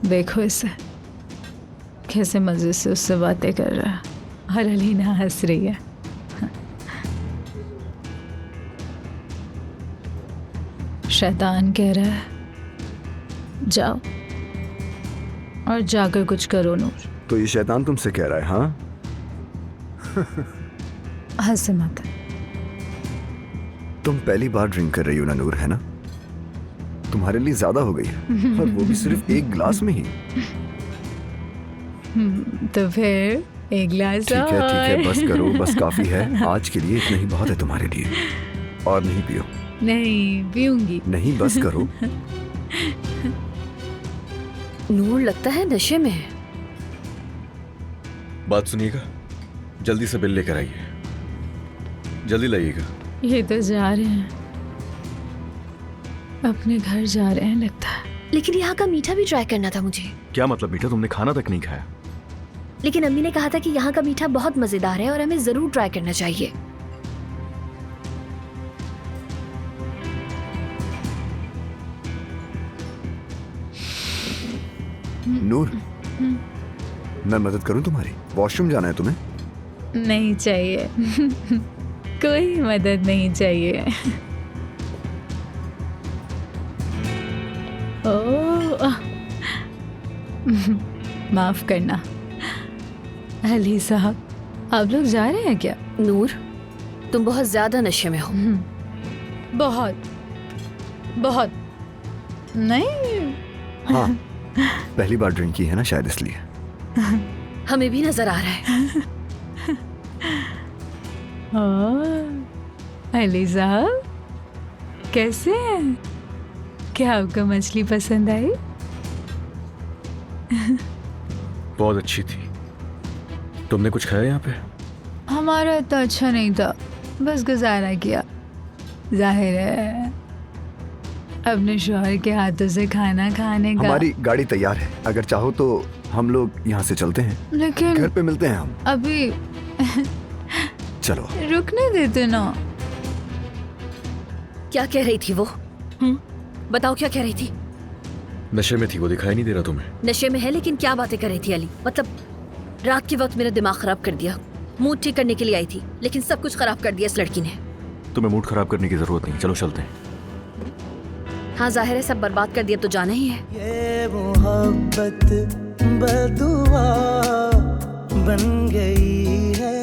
देखो इसे, कैसे मजे से उससे बातें कर रहा है और अलीना हंस रही है। शैतान कह रहा है जाओ और जाकर कुछ करो नूर। तो ये शैतान तुमसे कह रहा है? हाँ हंसे मत। तुम पहली बार ड्रिंक कर रही हो ना नूर, है ना? तुम्हारे लिए ज्यादा हो गई है, और वो भी सिर्फ एक ग्लास में ही। तो फिर एक गिलास ठीक है बस करो, बस काफी है आज के लिए, इतना ही बहुत है तुम्हारे लिए। और नहीं पियो। नहीं पीऊंगी। नहीं बस करो। नूर लगता है नशे में है। बात सुनिएगा, जल्दी से बिल लेकर आइए, जल्दी लाइएगा। ये तो जा रहे हैं, अपने घर जा रहे हैं लगता है। लेकिन यहाँ का मीठा भी ट्राई करना था मुझे। क्या मतलब मीठा? तुमने खाना तक नहीं खाया? लेकिन अम्मी ने कहा था कि यहाँ का मीठा बहुत मजेदार है और हमें जरूर ट्राई करना चाहिए। नूर, मैं मदद करूं तुम्हारी? वॉशरूम जाना है तुम्हें? नहीं चाहिए। कोई मदद नहीं चाहिए। ओह, माफ करना अली साहब, आप लोग जा रहे हैं क्या? नूर, तुम बहुत ज्यादा नशे में हो। बहुत बहुत नहीं। हाँ, पहली बार ड्रिंक की है ना शायद, इसलिए। हमें भी नजर आ रहा है। अली साहब कैसे हैं? क्या आपको मछली पसंद आई? बहुत अच्छी थी। तुमने कुछ खाया यहाँ पे? हमारा इतना अच्छा नहीं था, बस गुजारा किया। जाहिर है अपने शौहर के हाथों से खाना खाने का। हमारी गाड़ी तैयार है, अगर चाहो तो हम लोग यहाँ से चलते हैं। लेकिन घर पे मिलते हैं हम। अभी चलो। रुकने देते ना। क्या कह रही थी वो? बताओ क्या कह रही थी? नशे में थी वो, दिखाई नहीं दे रहा तुम्हें? नशे में है, लेकिन क्या बातें कर रही थी अली? मतलब रात के वक्त मेरा दिमाग खराब कर दिया। मूड ठीक करने के लिए आई थी, लेकिन सब कुछ खराब कर दिया इस लड़की ने। तुम्हें मूड खराब करने की जरूरत नहीं, चलो चलते हैं। हाँ जाहिर है, सब बर्बाद कर दिया तो जाना ही है। ये मोहब्बत बदुआ बन गई है।